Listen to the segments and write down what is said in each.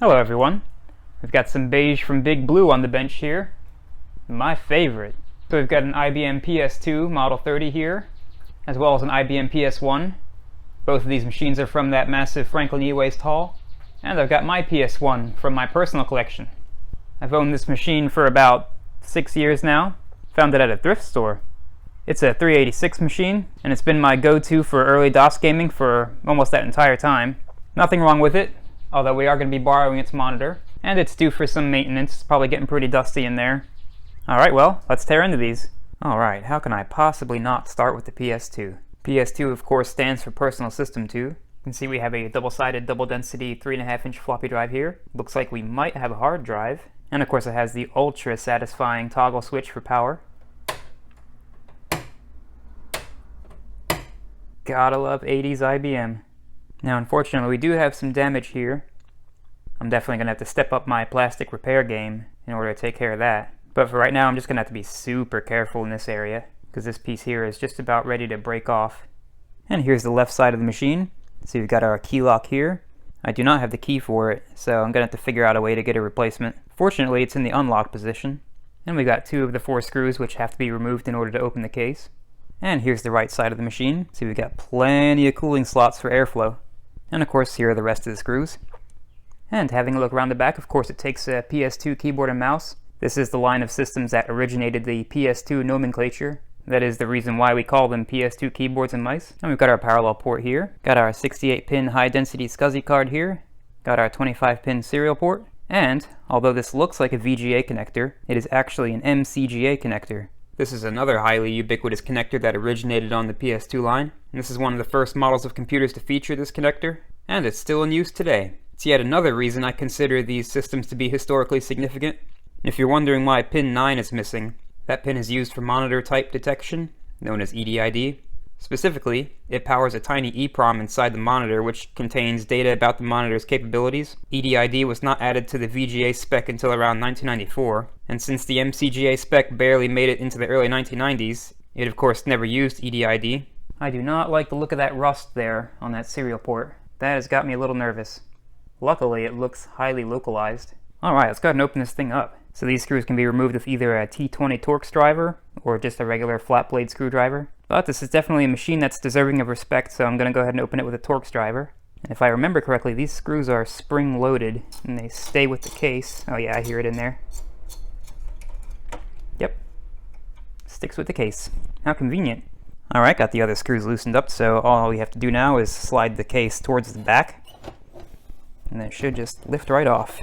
Hello everyone. We've got some beige from Big Blue on the bench here. My favorite. So we've got an IBM PS2 Model 30 here, as well as an IBM PS1. Both of these machines are from that massive Franklin eWaste haul. And I've got my PS1 from my personal collection. I've owned this machine for about 6 years now. Found it at a thrift store. It's a 386 machine, and it's been my go-to for early DOS gaming for almost that entire time. Nothing wrong with it, although we are going to be borrowing its monitor, and it's due for some maintenance. It's probably getting pretty dusty in there. Alright, well, let's tear into these. Alright, how can I possibly not start with the PS2? PS2, of course, stands for Personal System 2. You can see we have a double-sided, double-density 3.5-inch floppy drive here. Looks like we might have a hard drive. And of course it has the ultra-satisfying toggle switch for power. Gotta love 80s IBM. Now unfortunately we do have some damage here. I'm definitely going to have to step up my plastic repair game in order to take care of that. But for right now I'm just going to have to be super careful in this area, because this piece here is just about ready to break off. And here's the left side of the machine. So we've got our key lock here. I do not have the key for it, so I'm going to have to figure out a way to get a replacement. Fortunately it's in the unlock position. And we got 2 of the 4 screws which have to be removed in order to open the case. And here's the right side of the machine. So we've got plenty of cooling slots for airflow. And of course here are the rest of the screws. And having a look around the back, of course it takes a PS2 keyboard and mouse. This is the line of systems that originated the PS2 nomenclature. That is the reason why we call them PS2 keyboards and mice. And we've got our parallel port here. Got our 68-pin high-density SCSI card here. Got our 25-pin serial port. And, although this looks like a VGA connector, it is actually an MCGA connector. This is another highly ubiquitous connector that originated on the PS2 line. And this is one of the first models of computers to feature this connector. And it's still in use today. It's yet another reason I consider these systems to be historically significant. And if you're wondering why pin 9 is missing, that pin is used for monitor type detection, known as EDID. Specifically, it powers a tiny EEPROM inside the monitor which contains data about the monitor's capabilities. EDID was not added to the VGA spec until around 1994, and since the MCGA spec barely made it into the early 1990s, it of course never used EDID. I do not like the look of that rust there on that serial port. That has got me a little nervous. Luckily, it looks highly localized. Alright, let's go ahead and open this thing up. So these screws can be removed with either a T20 Torx driver or just a regular flat blade screwdriver. But this is definitely a machine that's deserving of respect, so I'm going to go ahead and open it with a Torx driver. And if I remember correctly, these screws are spring-loaded and they stay with the case. Oh yeah, I hear it in there. Yep. Sticks with the case. How convenient. Alright, got the other screws loosened up, so all we have to do now is slide the case towards the back. And it should just lift right off.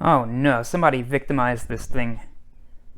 Oh no, somebody victimized this thing.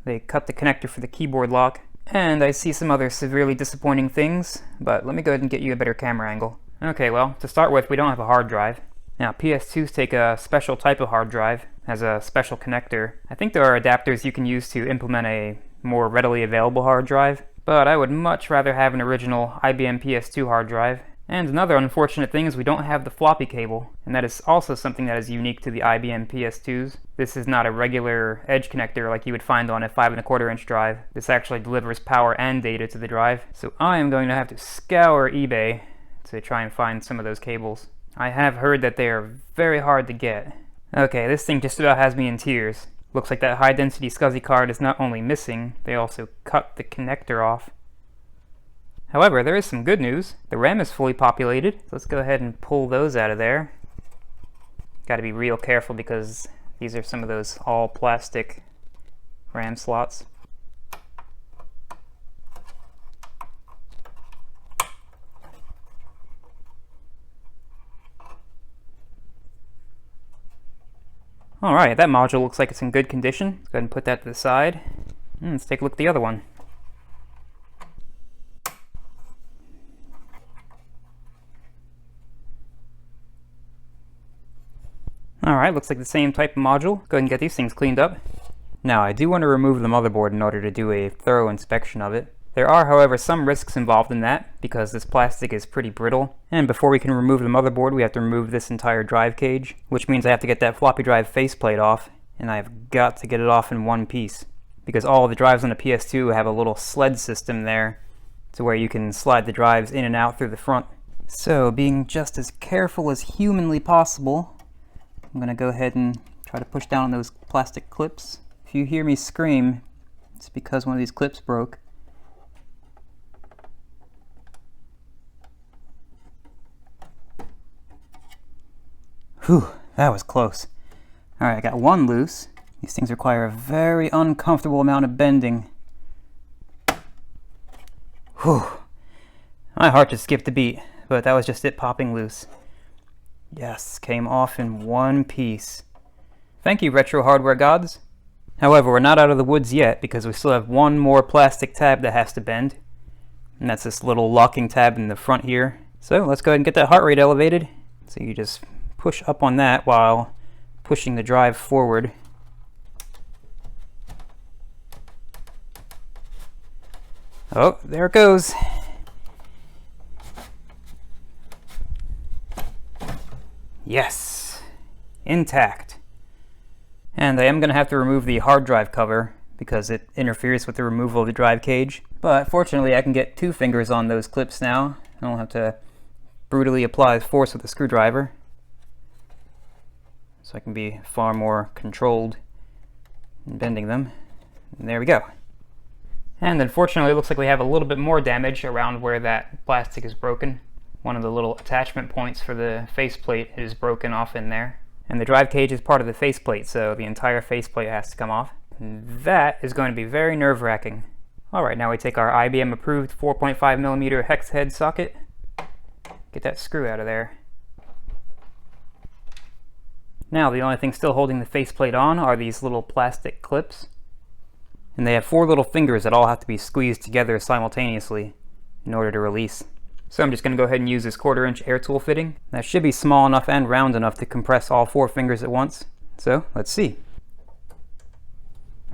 They cut the connector for the keyboard lock. And I see some other severely disappointing things, but let me go ahead and get you a better camera angle. Okay, well, to start with, we don't have a hard drive. Now, PS2s take a special type of hard drive, has a special connector. I think there are adapters you can use to implement a more readily available hard drive, but I would much rather have an original IBM PS2 hard drive. And another unfortunate thing is we don't have the floppy cable, and that is also something that is unique to the IBM PS2s. This is not a regular edge connector like you would find on a 5.25-inch drive. This actually delivers power and data to the drive. So I am going to have to scour eBay to try and find some of those cables. I have heard that they are very hard to get. Okay, this thing just about has me in tears. Looks like that high-density SCSI card is not only missing, they also cut the connector off. However, there is some good news. The RAM is fully populated. So let's go ahead and pull those out of there. Got to be real careful because these are some of those all plastic RAM slots. Alright, that module looks like it's in good condition. Let's go ahead and put that to the side. And let's take a look at the other one. Alright, looks like the same type of module. Go ahead and get these things cleaned up. Now, I do want to remove the motherboard in order to do a thorough inspection of it. There are, however, some risks involved in that, because this plastic is pretty brittle. And before we can remove the motherboard, we have to remove this entire drive cage, which means I have to get that floppy drive faceplate off, and I've got to get it off in one piece. Because all the drives on the PS2 have a little sled system there, to where you can slide the drives in and out through the front. So, being just as careful as humanly possible, I'm going to go ahead and try to push down on those plastic clips. If you hear me scream, it's because one of these clips broke. Whew, that was close. Alright, I got one loose. These things require a very uncomfortable amount of bending. Whew. My heart just skipped a beat, but that was just it popping loose. Yes, came off in one piece. Thank you, retro hardware gods. However, we're not out of the woods yet because we still have one more plastic tab that has to bend. And that's this little locking tab in the front here. So let's go ahead and get that heart rate elevated. So you just push up on that while pushing the drive forward. Oh, there it goes. Yes, intact. And I am going to have to remove the hard drive cover because it interferes with the removal of the drive cage. But fortunately I can get 2 fingers on those clips now. I don't have to brutally apply force with a screwdriver. So I can be far more controlled in bending them. And there we go. And unfortunately it looks like we have a little bit more damage around where that plastic is broken. One of the little attachment points for the faceplate is broken off in there. And the drive cage is part of the faceplate, so the entire faceplate has to come off. And that is going to be very nerve-wracking. Alright, now we take our IBM approved 4.5mm hex head socket. Get that screw out of there. Now the only thing still holding the faceplate on are these little plastic clips. And they have 4 little fingers that all have to be squeezed together simultaneously in order to release. So I'm just going to go ahead and use this 1/4" air tool fitting. That should be small enough and round enough to compress all 4 fingers at once. So let's see.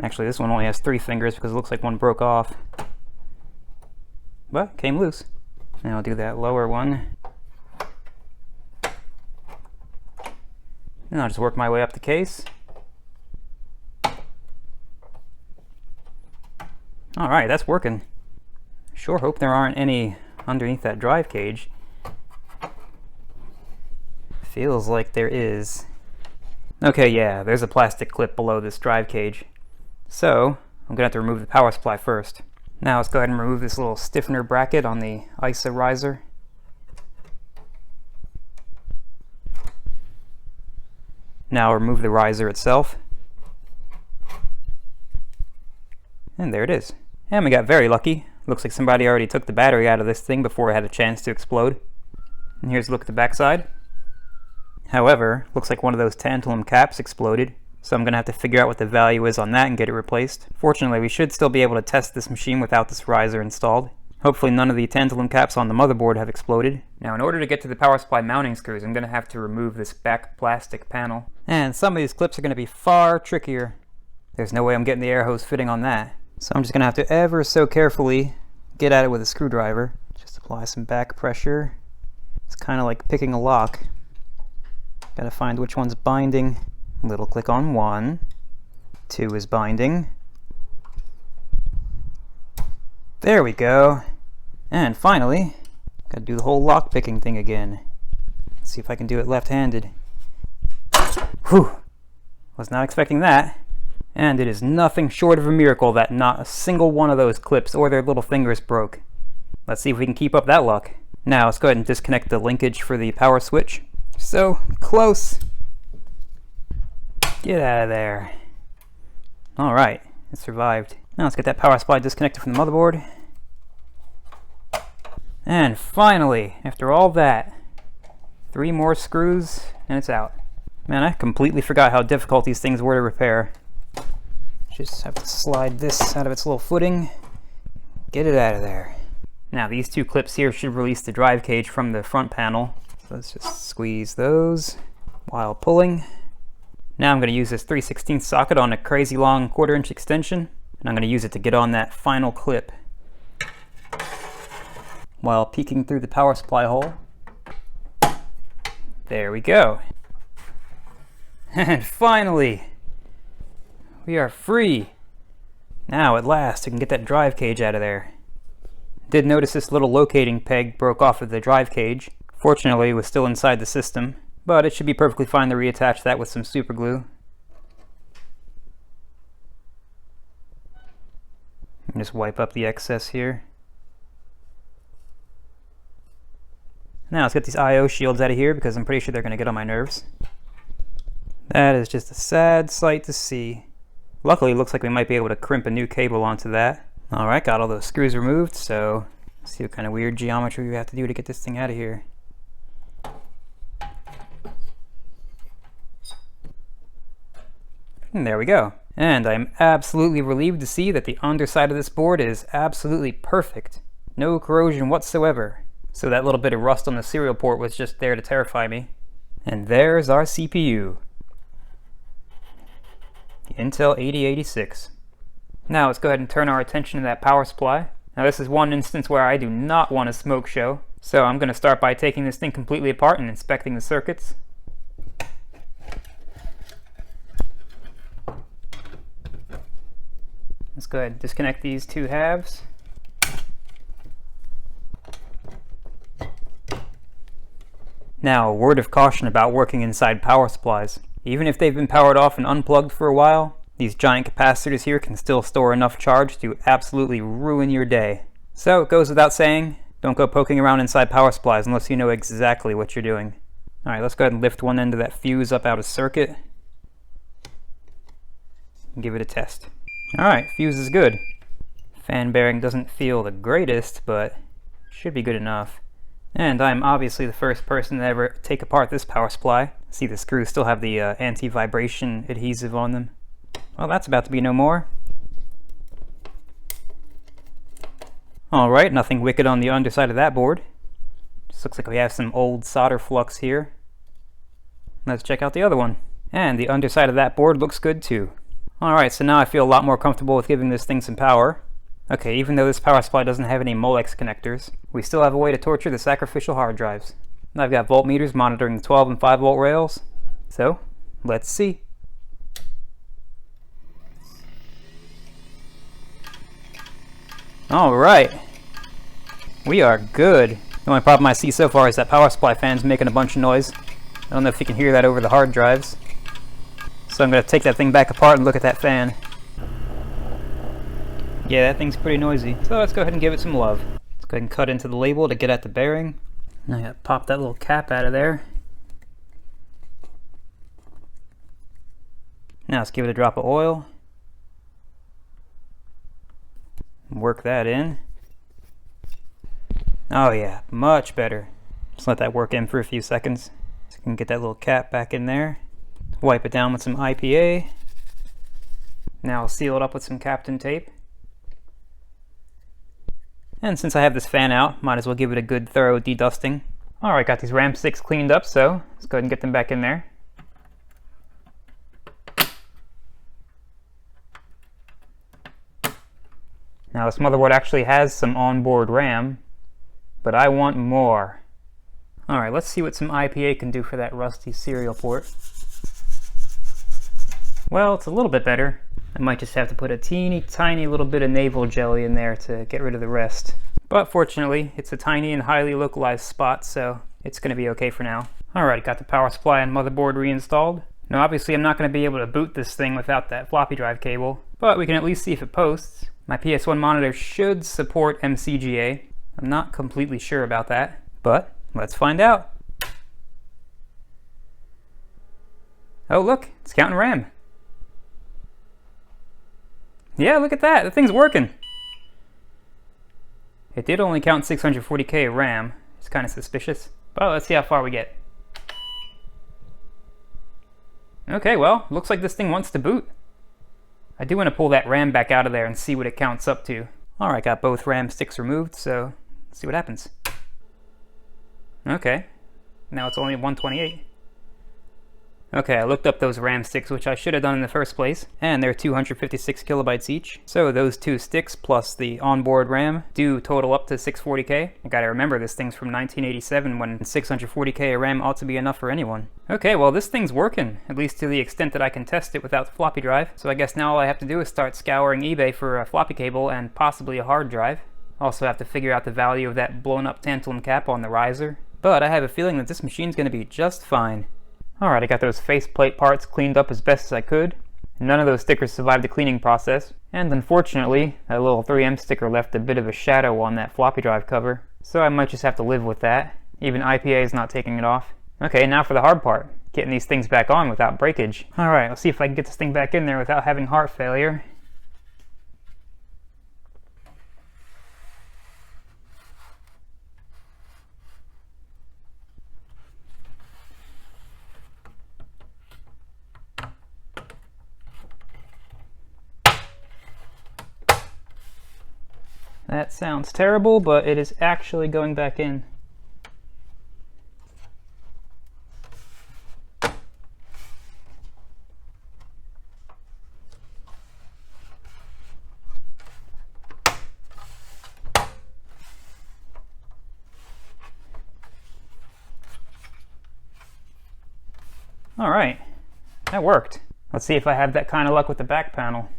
Actually, this one only has 3 fingers because it looks like one broke off. But came loose. Now I'll do that lower one. And I'll just work my way up the case. Alright, that's working. Sure hope there aren't any underneath that drive cage. Feels like there is. Okay, yeah, there's a plastic clip below this drive cage. So, I'm gonna have to remove the power supply first. Now let's go ahead and remove this little stiffener bracket on the ISA riser. Now remove the riser itself. And there it is. And we got very lucky. Looks like somebody already took the battery out of this thing before it had a chance to explode. And here's a look at the backside. However, looks like one of those tantalum caps exploded, so I'm going to have to figure out what the value is on that and get it replaced. Fortunately, we should still be able to test this machine without this riser installed. Hopefully none of the tantalum caps on the motherboard have exploded. Now in order to get to the power supply mounting screws, I'm going to have to remove this back plastic panel. And some of these clips are going to be far trickier. There's no way I'm getting the air hose fitting on that. So I'm just going to have to ever so carefully get at it with a screwdriver. Just apply some back pressure. It's kind of like picking a lock. Got to find which one's binding. Little click on 1. 2 is binding. There we go. And finally, got to do the whole lock picking thing again. Let's see if I can do it left-handed. Whew! Was not expecting that. And it is nothing short of a miracle that not a single one of those clips or their little fingers broke. Let's see if we can keep up that luck. Now let's go ahead and disconnect the linkage for the power switch. So close. Get out of there. Alright, it survived. Now let's get that power supply disconnected from the motherboard. And finally, after all that, 3 more screws and it's out. Man, I completely forgot how difficult these things were to repair. Just have to slide this out of its little footing, get it out of there. Now these 2 clips here should release the drive cage from the front panel. So let's just squeeze those while pulling. Now I'm going to use this 3/16 socket on a crazy long 1/4" extension, and I'm going to use it to get on that final clip while peeking through the power supply hole. There we go. And finally, we are free. Now at last we can get that drive cage out of there. Did notice this little locating peg broke off of the drive cage. Fortunately it was still inside the system. but it should be perfectly fine to reattach that with some super glue. And just wipe up the excess here. Now let's get these I/O shields out of here because I'm pretty sure they're going to get on my nerves. That is just a sad sight to see. Luckily, it looks like we might be able to crimp a new cable onto that. Alright, got all those screws removed, so let's see what kind of weird geometry we have to do to get this thing out of here. And there we go. And I'm absolutely relieved to see that the underside of this board is absolutely perfect. No corrosion whatsoever. So that little bit of rust on the serial port was just there to terrify me. And there's our CPU. The Intel 8086. Now let's go ahead and turn our attention to that power supply. Now this is one instance where I do not want a smoke show. So I'm going to start by taking this thing completely apart and inspecting the circuits. Let's go ahead and disconnect these two halves. Now, a word of caution about working inside power supplies. Even if they've been powered off and unplugged for a while, these giant capacitors here can still store enough charge to absolutely ruin your day. So, it goes without saying, don't go poking around inside power supplies unless you know exactly what you're doing. Alright, let's go ahead and lift one end of that fuse up out of circuit. And give it a test. Alright, fuse is good. Fan bearing doesn't feel the greatest, but should be good enough. And I'm obviously the first person to ever take apart this power supply. See, the screws still have the anti-vibration adhesive on them. Well, that's about to be no more. Alright, nothing wicked on the underside of that board. Just looks like we have some old solder flux here. Let's check out the other one. And the underside of that board looks good too. Alright, so now I feel a lot more comfortable with giving this thing some power. Okay, even though this power supply doesn't have any Molex connectors, we still have a way to torture the sacrificial hard drives. I've got voltmeters monitoring the 12 and 5 volt rails. So, let's see. Alright. We are good. The only problem I see so far is that power supply fan's making a bunch of noise. I don't know if you can hear that over the hard drives. So I'm going to take that thing back apart and look at that fan. Yeah, that thing's pretty noisy. So let's go ahead and give it some love. Let's go ahead and cut into the label to get at the bearing. Now I gotta pop that little cap out of there. Now let's give it a drop of oil. Work that in. Oh yeah, much better. Just let that work in for a few seconds. So you can get that little cap back in there. Wipe it down with some IPA. Now I'll seal it up with some Captain tape. And since I have this fan out, might as well give it a good thorough dedusting. Alright, got these RAM sticks cleaned up, so let's go ahead and get them back in there. Now this motherboard actually has some onboard RAM, but I want more. Alright, let's see what some IPA can do for that rusty serial port. Well, it's a little bit better. I might just have to put a teeny tiny little bit of navel jelly in there to get rid of the rest. But fortunately, it's a tiny and highly localized spot, so it's going to be okay for now. Alright, got the power supply and motherboard reinstalled. Now obviously I'm not going to be able to boot this thing without that floppy drive cable, but we can at least see if it posts. My PS1 monitor should support MCGA. I'm not completely sure about that, but let's find out. Oh look, it's counting RAM. Yeah, look at that, the thing's working. It did only count 640K of RAM. It's kind of suspicious. But let's see how far we get. Okay, well, looks like this thing wants to boot. I do want to pull that RAM back out of there and see what it counts up to. Alright, got both RAM sticks removed, so let's see what happens. Okay, now it's only 128. Okay, I looked up those RAM sticks, which I should have done in the first place, and they're 256 kilobytes each. So those two sticks plus the onboard RAM do total up to 640K. I gotta remember this thing's from 1987 when 640K of RAM ought to be enough for anyone. Okay, well this thing's working, at least to the extent that I can test it without the floppy drive. So I guess now all I have to do is start scouring eBay for a floppy cable and possibly a hard drive. Also have to figure out the value of that blown up tantalum cap on the riser. but I have a feeling that this machine's going to be just fine. Alright, I got those faceplate parts cleaned up as best as I could. None of those stickers survived the cleaning process, and unfortunately, that little 3M sticker left a bit of a shadow on that floppy drive cover, so I might just have to live with that. Even IPA is not taking it off. Okay, now for the hard part, getting these things back on without breakage. Alright, let's see if I can get this thing back in there without having heart failure. That sounds terrible, but it is actually going back in. Alright, that worked. Let's see if I have that kind of luck with the back panel.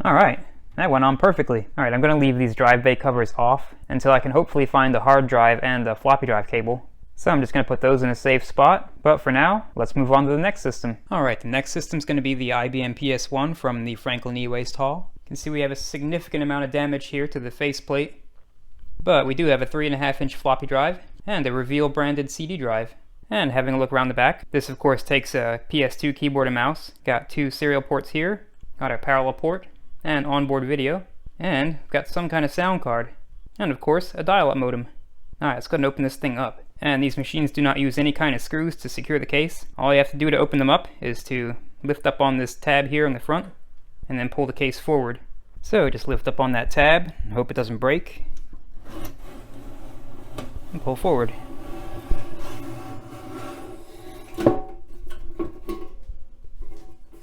Alright, that went on perfectly. Alright, I'm going to leave these drive bay covers off until I can hopefully find the hard drive and the floppy drive cable. So I'm just going to put those in a safe spot, but for now, let's move on to the next system. Alright, the next system is going to be the IBM PS1 from the Franklin eWaste haul. You can see we have a significant amount of damage here to the faceplate, but we do have a 3.5-inch floppy drive and a Reveal branded CD drive. And having a look around the back, this of course takes a PS2 keyboard and mouse, got 2 serial ports here, got a parallel port, and onboard video, and got some kind of sound card, and of course a dial-up modem. Alright, let's go ahead and open this thing up. And these machines do not use any kind of screws to secure the case. All you have to do to open them up is to lift up on this tab here in the front, and then pull the case forward. So just lift up on that tab, and hope it doesn't break, and pull forward.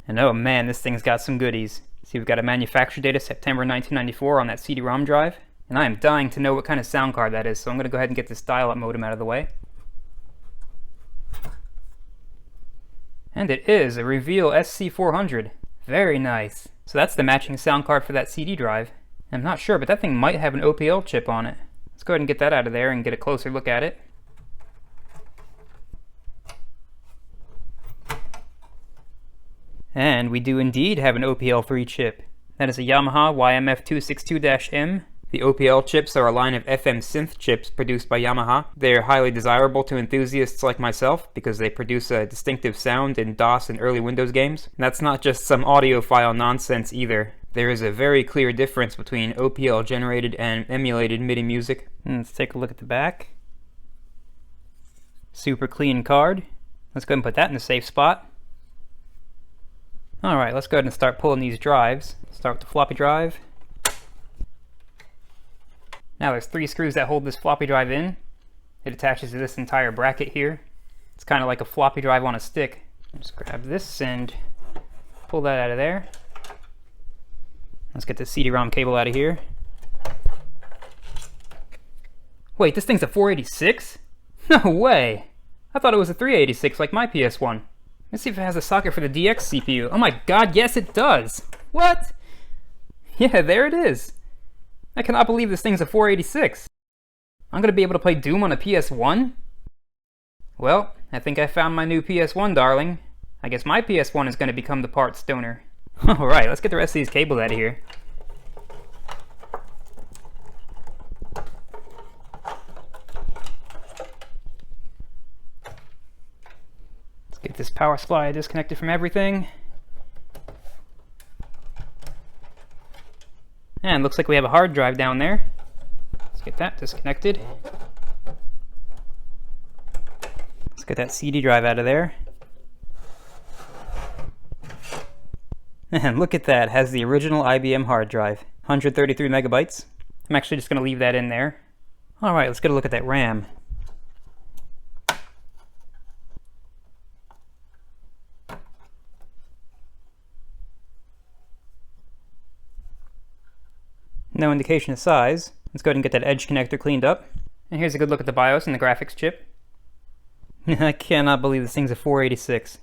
And oh man, this thing's got some goodies. See, we've got a manufacture date of September 1994 on that CD-ROM drive, and I am dying to know what kind of sound card that is, so I'm going to go ahead and get this dial-up modem out of the way. And it is a Reveal SC400. Very nice. So that's the matching sound card for that CD drive. I'm not sure, but that thing might have an OPL chip on it. Let's go ahead and get that out of there and get a closer look at it. And we do indeed have an OPL3 chip. That is a Yamaha YMF262-M. The OPL chips are a line of FM synth chips produced by Yamaha. They are highly desirable to enthusiasts like myself because they produce a distinctive sound in DOS and early Windows games. And that's not just some audiophile nonsense either. There is a very clear difference between OPL generated and emulated MIDI music. Let's take a look at the back. Super clean card. Let's go ahead and put that in a safe spot. Alright, let's go ahead and start pulling these drives. Start with the floppy drive. Now there's 3 screws that hold this floppy drive in. It attaches to this entire bracket here. It's kind of like a floppy drive on a stick. Just grab this and pull that out of there. Let's get the CD-ROM cable out of here. Wait, this thing's a 486? No way! I thought it was a 386 like my PS1. Let's see if it has a socket for the DX CPU. Oh my god, yes it does! What? Yeah, there it is! I cannot believe this thing's a 486. I'm gonna be able to play Doom on a PS1? Well, I think I found my new PS1, darling. I guess my PS1 is gonna become the parts donor. Alright, let's get the rest of these cables out of here. Let's get this power supply disconnected from everything. And looks like we have a hard drive down there. Let's get that disconnected. Let's get that CD drive out of there. And look at that, it has the original IBM hard drive. 133 megabytes. I'm actually just going to leave that in there. Alright, let's get a look at that RAM. No indication of size. Let's go ahead and get that edge connector cleaned up. And here's a good look at the BIOS and the graphics chip. I cannot believe this thing's a 486.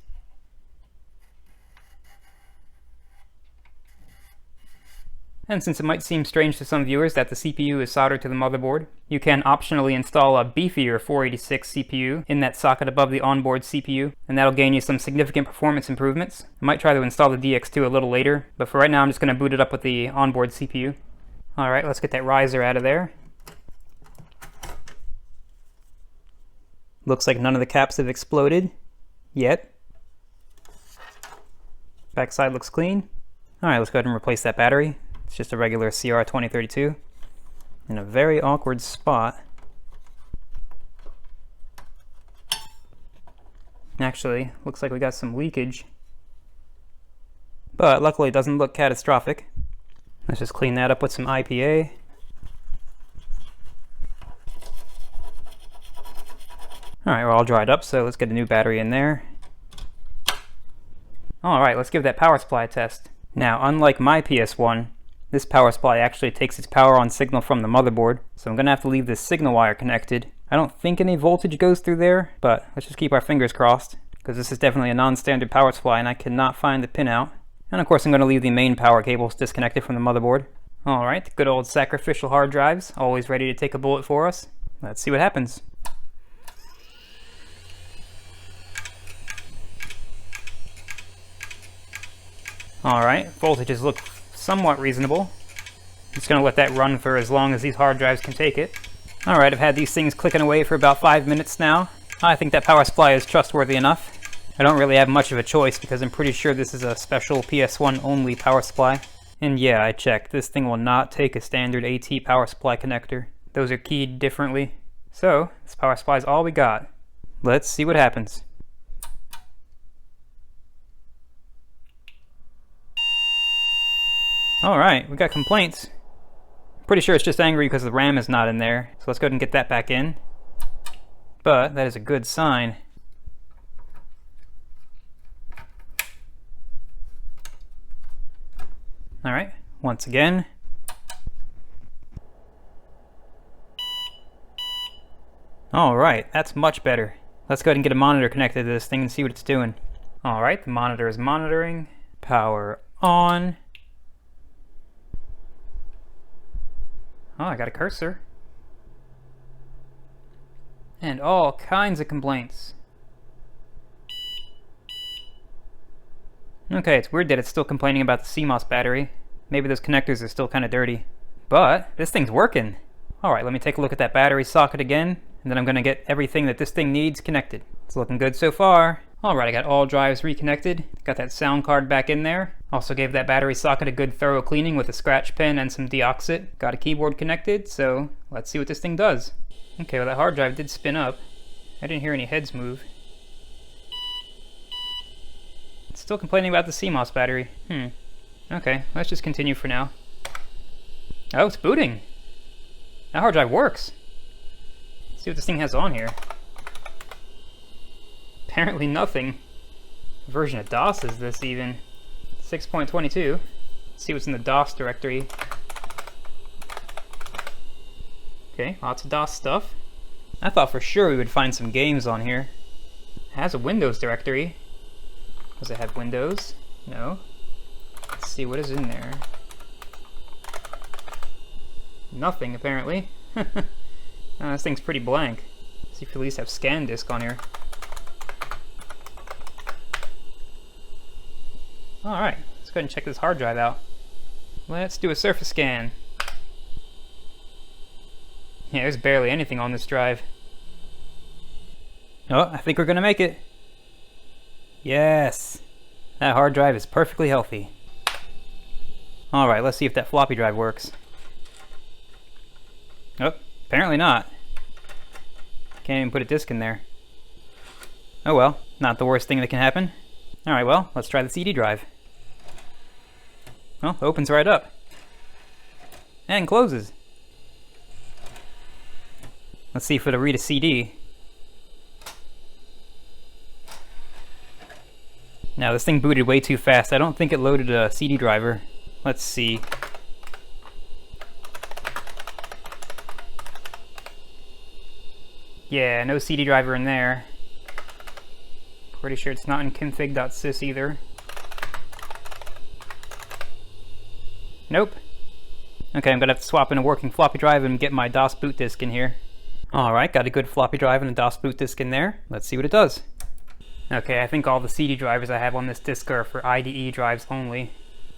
And since it might seem strange to some viewers that the CPU is soldered to the motherboard, you can optionally install a beefier 486 CPU in that socket above the onboard CPU, and that'll gain you some significant performance improvements. I might try to install the DX2 a little later, but for right now I'm just going to boot it up with the onboard CPU. Alright, let's get that riser out of there. Looks like none of the caps have exploded yet. Backside looks clean. Alright, let's go ahead and replace that battery. It's just a regular CR2032 in a very awkward spot. Actually, looks like we got some leakage, but luckily it doesn't look catastrophic. Let's just clean that up with some IPA. Alright, we're all dried up, so let's get a new battery in there. Alright, let's give that power supply a test. Now, unlike my PS1, this power supply actually takes its power on signal from the motherboard, so I'm going to have to leave this signal wire connected. I don't think any voltage goes through there, but let's just keep our fingers crossed, because this is definitely a non-standard power supply and I cannot find the pin out. And of course I'm going to leave the main power cables disconnected from the motherboard. Alright, good old sacrificial hard drives, always ready to take a bullet for us. Let's see what happens. Alright, voltages look somewhat reasonable. Just going to let that run for as long as these hard drives can take it. Alright, I've had these things clicking away for about 5 minutes now. I think that power supply is trustworthy enough. I don't really have much of a choice because I'm pretty sure this is a special PS1 only power supply. And yeah, I checked. This thing will not take a standard AT power supply connector. Those are keyed differently. So, this power supply is all we got. Let's see what happens. Alright, we got complaints. Pretty sure it's just angry because the RAM is not in there. So let's go ahead and get that back in. But that is a good sign. Alright, once again. Alright, that's much better. Let's go ahead and get a monitor connected to this thing and see what it's doing. Alright, the monitor is monitoring. Power on. Oh, I got a cursor. And all kinds of complaints. Okay, it's weird that it's still complaining about the CMOS battery. Maybe those connectors are still kind of dirty. But this thing's working. Alright, let me take a look at that battery socket again, and then I'm going to get everything that this thing needs connected. It's looking good so far. Alright, I got all drives reconnected. Got that sound card back in there. Also gave that battery socket a good thorough cleaning with a scratch pen and some deoxit. Got a keyboard connected, so let's see what this thing does. Okay, well that hard drive did spin up. I didn't hear any heads move. It's still complaining about the CMOS battery. Okay, let's just continue for now. Oh, it's booting! That hard drive works! Let's see what this thing has on here. Apparently nothing. What version of DOS is this even? 6.22. Let's see what's in the DOS directory. Okay, lots of DOS stuff. I thought for sure we would find some games on here. It has a Windows directory. Does it have Windows? No. Let's see what is in there. Nothing, apparently. This thing's pretty blank. Let's see if we at least have scan disk on here. Alright, let's go ahead and check this hard drive out. Let's do a surface scan. Yeah, there's barely anything on this drive. Oh, I think we're gonna make it. Yes! That hard drive is perfectly healthy. Alright, let's see if that floppy drive works. Oh, apparently not. Can't even put a disk in there. Oh well, not the worst thing that can happen. Alright, well, let's try the CD drive. Well, opens right up. And closes. Let's see if it'll read a CD. Now, this thing booted way too fast. I don't think it loaded a CD driver. Let's see. Yeah, no CD driver in there. Pretty sure it's not in config.sys either. Nope. Okay, I'm gonna have to swap in a working floppy drive and get my DOS boot disk in here. Alright, got a good floppy drive and a DOS boot disk in there. Let's see what it does. Okay, I think all the CD drivers I have on this disk are for IDE drives only.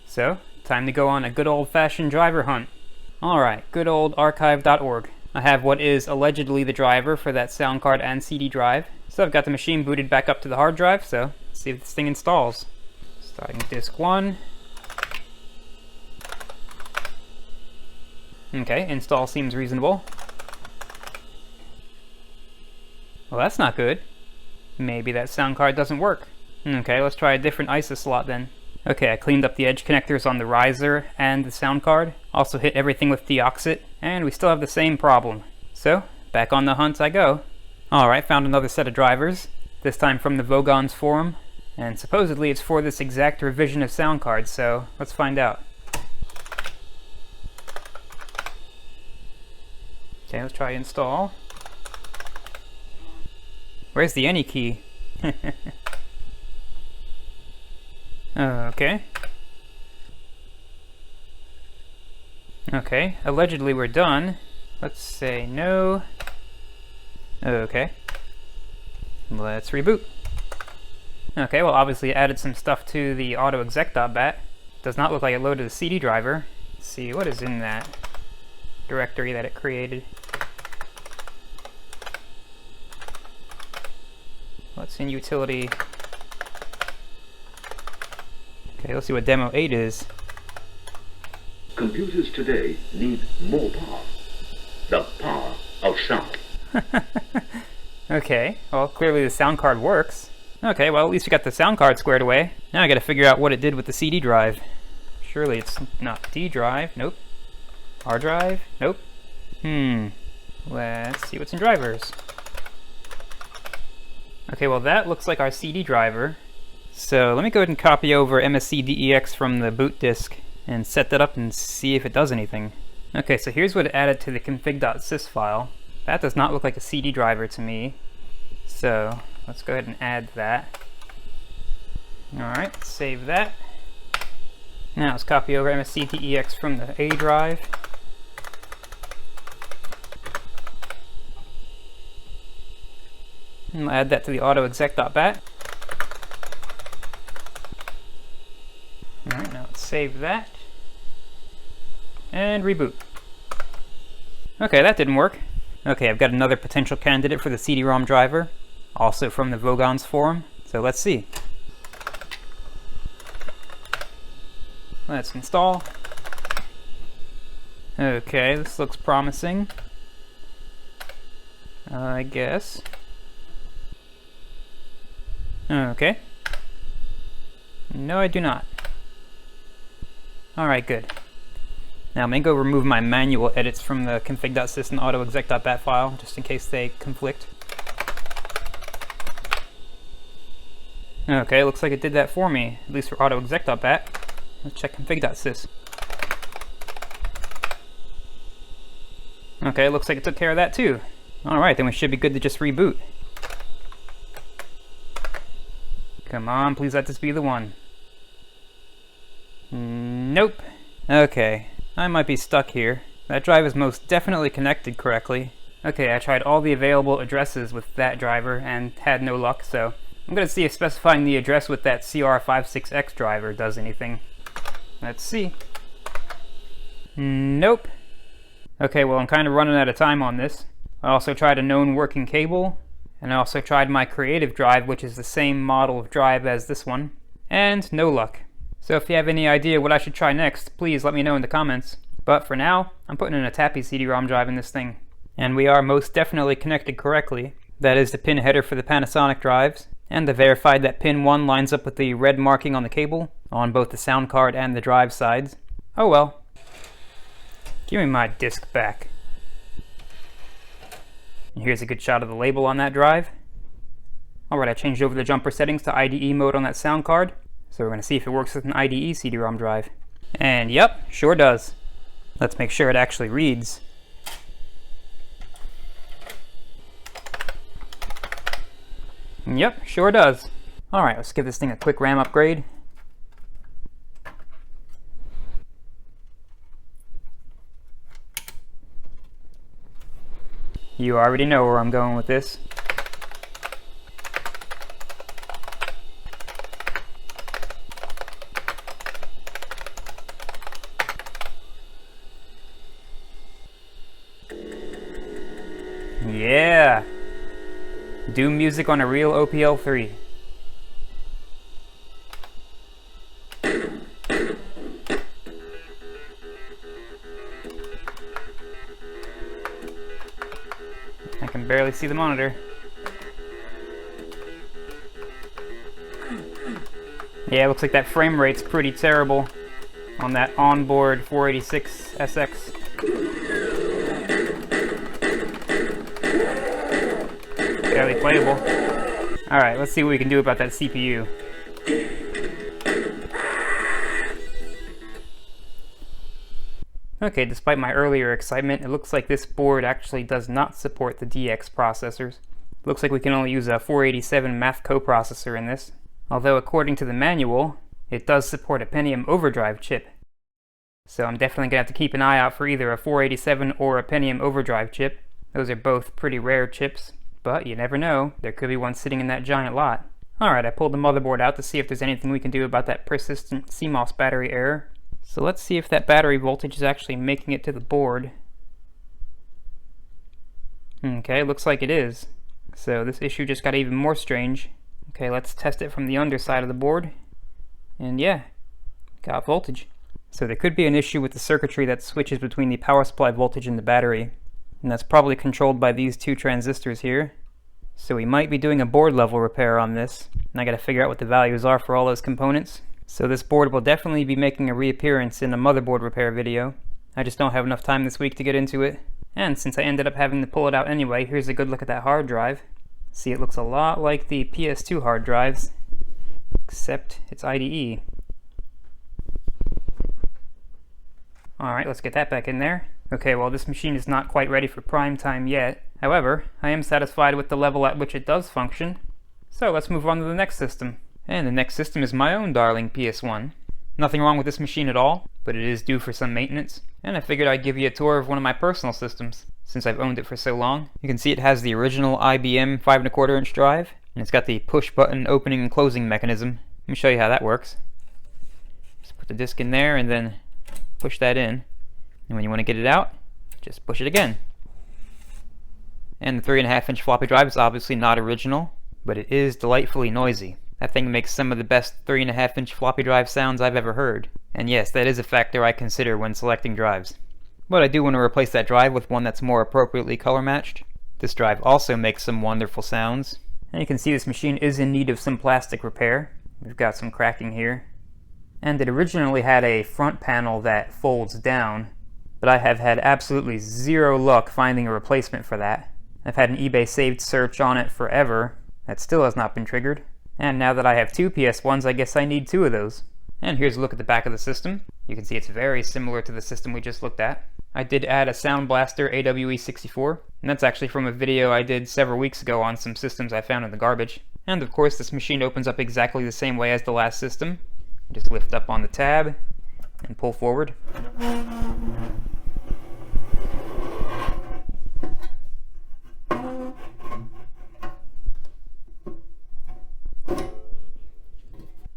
So, time to go on a good old-fashioned driver hunt. Alright, good old archive.org. I have what is allegedly the driver for that sound card and CD drive. So I've got the machine booted back up to the hard drive, so let's see if this thing installs. Starting disk 1. Okay, install seems reasonable. Well, that's not good. Maybe that sound card doesn't work. Okay, let's try a different ISA slot then. Okay, I cleaned up the edge connectors on the riser and the sound card. Also hit everything with deoxit, and we still have the same problem. So, back on the hunt I go. Alright, found another set of drivers, this time from the Vogons forum, and supposedly it's for this exact revision of sound cards, so let's find out. Okay, let's try install. Where's the any key? Okay. Okay, allegedly we're done. Let's say no. Okay. Let's reboot. Okay, well obviously it added some stuff to the autoexec.bat. Does not look like it loaded a CD driver. Let's see, what is in that directory that it created? What's in utility? Okay, let's see what demo 8 is. Computers today need more power. The power of sound. Okay, well clearly the sound card works. Okay, well at least we got the sound card squared away. Now I gotta figure out what it did with the CD drive. Surely it's not D drive, nope. R drive, nope. Let's see what's in drivers. Okay, well that looks like our CD driver. So let me go ahead and copy over MSCDEX from the boot disk and set that up and see if it does anything. Okay, so here's what it added to the config.sys file. That does not look like a CD driver to me. So let's go ahead and add that. Alright, save that. Now let's copy over MSCDEX from the A drive. And we'll add that to the autoexec.bat. Alright, now let's save that. And reboot. Okay, that didn't work. Okay, I've got another potential candidate for the CD-ROM driver, also from the Vogons forum, so let's see. Let's install. Okay, this looks promising, I guess. Okay. No, I do not. Alright, good. Now I'm going to go remove my manual edits from the config.sys and autoexec.bat file, just in case they conflict. Okay, looks like it did that for me, at least for autoexec.bat. Let's check config.sys. Okay, looks like it took care of that too. Alright, then we should be good to just reboot. Come on, please let this be the one. Nope. Okay, I might be stuck here. That drive is most definitely connected correctly. Okay, I tried all the available addresses with that driver and had no luck, so I'm gonna see if specifying the address with that CR56X driver does anything. Let's see. Nope. Okay, well I'm kind of running out of time on this. I also tried a known working cable, and I also tried my creative drive, which is the same model of drive as this one, and no luck. So if you have any idea what I should try next, please let me know in the comments. But for now, I'm putting in a Tappy CD-ROM drive in this thing. And we are most definitely connected correctly. That is the pin header for the Panasonic drives, and I verified that pin 1 lines up with the red marking on the cable, on both the sound card and the drive sides. Oh well. Give me my disc back. And here's a good shot of the label on that drive. Alright, I changed over the jumper settings to IDE mode on that sound card. So we're going to see if it works with an IDE CD-ROM drive. And yep, sure does. Let's make sure it actually reads. Yep, sure does. Alright, let's give this thing a quick RAM upgrade. You already know where I'm going with this. Yeah! Do music on a real OPL3. I can barely see the monitor. Yeah, it looks like that frame rate's pretty terrible on that onboard 486 SX. Barely playable. Alright, let's see what we can do about that CPU. Okay, despite my earlier excitement, it looks like this board actually does not support the DX processors. It looks like we can only use a 487 math coprocessor in this, although according to the manual, it does support a Pentium overdrive chip. So I'm definitely going to have to keep an eye out for either a 487 or a Pentium overdrive chip. Those are both pretty rare chips, but you never know, there could be one sitting in that giant lot. Alright, I pulled the motherboard out to see if there's anything we can do about that persistent CMOS battery error. So let's see if that battery voltage is actually making it to the board. Okay, looks like it is. So this issue just got even more strange. Okay, let's test it from the underside of the board. And yeah, got voltage. So there could be an issue with the circuitry that switches between the power supply voltage and the battery. And that's probably controlled by these two transistors here. So we might be doing a board level repair on this. And I gotta figure out what the values are for all those components. So this board will definitely be making a reappearance in the motherboard repair video. I just don't have enough time this week to get into it. And since I ended up having to pull it out anyway, here's a good look at that hard drive. See, it looks a lot like the PS2 hard drives, except it's IDE. Alright, let's get that back in there. Okay, well this machine is not quite ready for prime time yet. However, I am satisfied with the level at which it does function. So let's move on to the next system. And the next system is my own darling PS1. Nothing wrong with this machine at all, but it is due for some maintenance, and I figured I'd give you a tour of one of my personal systems, since I've owned it for so long. You can see it has the original IBM 5¼ inch drive, and it's got the push button opening and closing mechanism. Let me show you how that works. Just put the disc in there and then push that in, and when you want to get it out, just push it again. And the 3.5 inch floppy drive is obviously not original, but it is delightfully noisy. That thing makes some of the best 3.5 inch floppy drive sounds I've ever heard. And yes, that is a factor I consider when selecting drives. But I do want to replace that drive with one that's more appropriately color matched. This drive also makes some wonderful sounds. And you can see this machine is in need of some plastic repair. We've got some cracking here. And it originally had a front panel that folds down, but I have had absolutely zero luck finding a replacement for that. I've had an eBay saved search on it forever. That still has not been triggered. And now that I have two PS1s, I guess I need two of those. And here's a look at the back of the system. You can see it's very similar to the system we just looked at. I did add a Sound Blaster AWE64, and that's actually from a video I did several weeks ago on some systems I found in the garbage. And of course, this machine opens up exactly the same way as the last system. Just lift up on the tab and pull forward.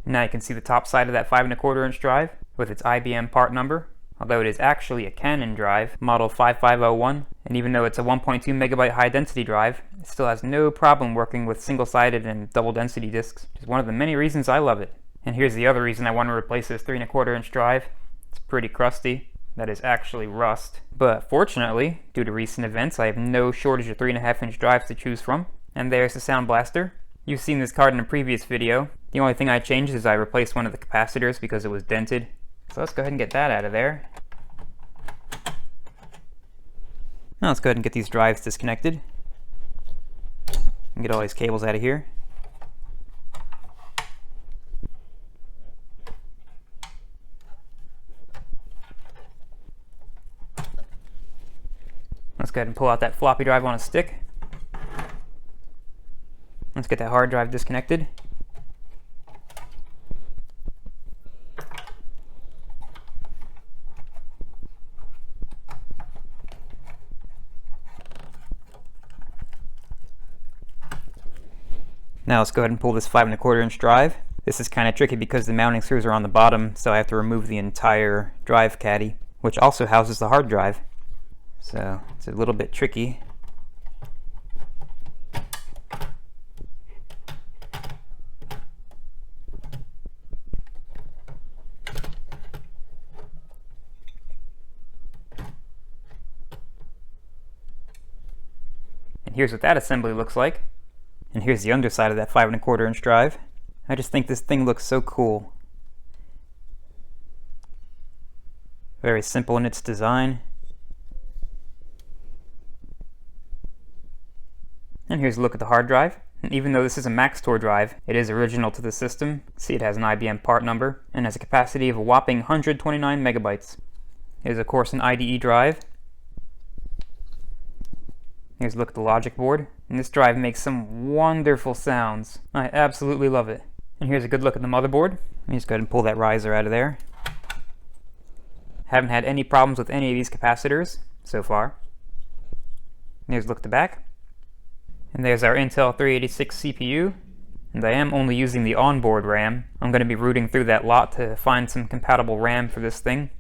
Now you can see the top side of that 5¼ inch drive with its IBM part number, although it is actually a Canon drive, model 5501, and even though it's a 1.2 megabyte high density drive, it still has no problem working with single-sided and double density disks, which is one of the many reasons I love it. And here's the other reason I want to replace this 3¼ inch drive. It's pretty crusty. That is actually rust. But fortunately, due to recent events, I have no shortage of 3.5 inch drives to choose from. And there's the Sound Blaster. You've seen this card in a previous video. The only thing I changed is I replaced one of the capacitors because it was dented. So let's go ahead and get that out of there. Now let's go ahead and get these drives disconnected. And get all these cables out of here. Let's go ahead and pull out that floppy drive on a stick. Let's get that hard drive disconnected. Now let's go ahead and pull this 5 1/4 inch drive. This is kind of tricky because the mounting screws are on the bottom, so I have to remove the entire drive caddy, which also houses the hard drive. So it's a little bit tricky. And here's what that assembly looks like. And here's the underside of that 5 1/4 inch drive. I just think this thing looks so cool. Very simple in its design. And here's a look at the hard drive. And even though this is a Maxtor drive, it is original to the system. See, it has an IBM part number and has a capacity of a whopping 129 megabytes. It is of course an IDE drive. Here's a look at the logic board, and this drive makes some wonderful sounds. I absolutely love it. And here's a good look at the motherboard. Let me just go ahead and pull that riser out of there. Haven't had any problems with any of these capacitors so far. And here's a look at the back. And there's our Intel 386 CPU. And I am only using the onboard RAM. I'm going to be rooting through that lot to find some compatible RAM for this thing.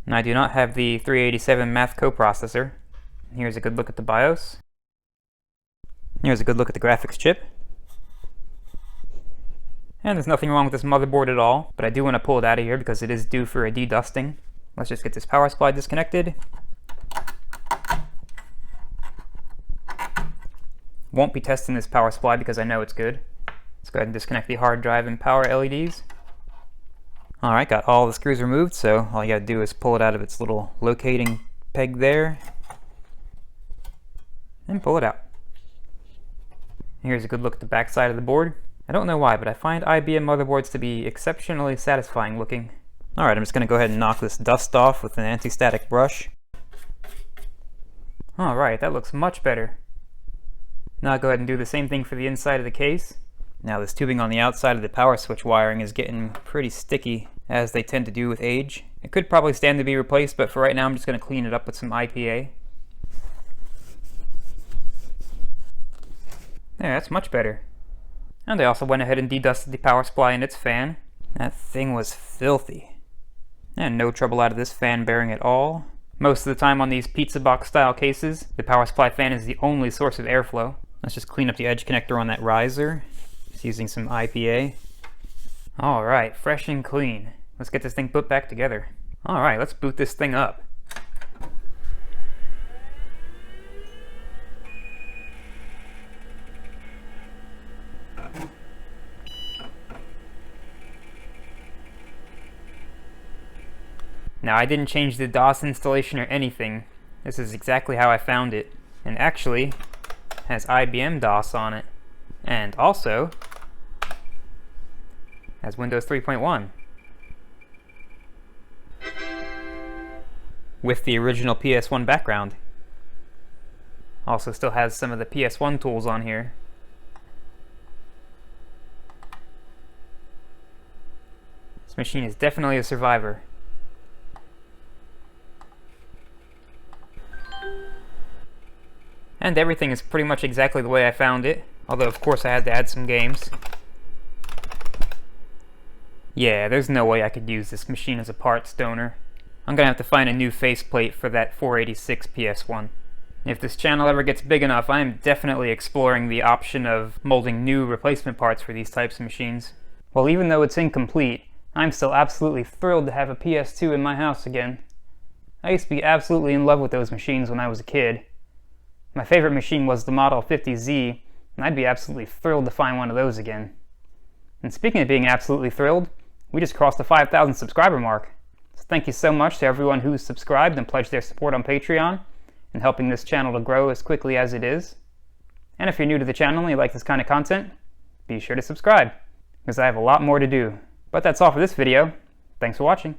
And I do not have the 387 math coprocessor. And here's a good look at the BIOS. Here's a good look at the graphics chip. And there's nothing wrong with this motherboard at all, but I do want to pull it out of here because it is due for a dedusting. Let's just get this power supply disconnected. Won't be testing this power supply because I know it's good. Let's go ahead and disconnect the hard drive and power LEDs. Alright, got all the screws removed, so all you gotta do is pull it out of its little locating peg there and pull it out. Here's a good look at the back side of the board. I don't know why, but I find IBM motherboards to be exceptionally satisfying looking. Alright, I'm just going to go ahead and knock this dust off with an anti-static brush. Alright, that looks much better. Now I'll go ahead and do the same thing for the inside of the case. Now this tubing on the outside of the power switch wiring is getting pretty sticky, as they tend to do with age. It could probably stand to be replaced, but for right now I'm just going to clean it up with some IPA. There, that's much better. And I also went ahead and dedusted the power supply and its fan. That thing was filthy. And no trouble out of this fan bearing at all. Most of the time on these pizza box style cases, the power supply fan is the only source of airflow. Let's just clean up the edge connector on that riser, just using some IPA. Alright, fresh and clean. Let's get this thing put back together. Alright, let's boot this thing up. Now I didn't change the DOS installation or anything. This is exactly how I found it. And actually has IBM DOS on it. And also has Windows 3.1. With the original PS1 background. Also still has some of the PS1 tools on here. This machine is definitely a survivor. And everything is pretty much exactly the way I found it, although of course I had to add some games. Yeah, there's no way I could use this machine as a parts donor. I'm gonna have to find a new faceplate for that 486 PS1. If this channel ever gets big enough, I am definitely exploring the option of molding new replacement parts for these types of machines. Well, even though it's incomplete, I'm still absolutely thrilled to have a PS2 in my house again. I used to be absolutely in love with those machines when I was a kid. My favorite machine was the Model 50Z, and I'd be absolutely thrilled to find one of those again. And speaking of being absolutely thrilled, we just crossed the 5,000 subscriber mark. So thank you so much to everyone who's subscribed and pledged their support on Patreon, and helping this channel to grow as quickly as it is. And if you're new to the channel and you like this kind of content, be sure to subscribe, because I have a lot more to do. But that's all for this video. Thanks for watching.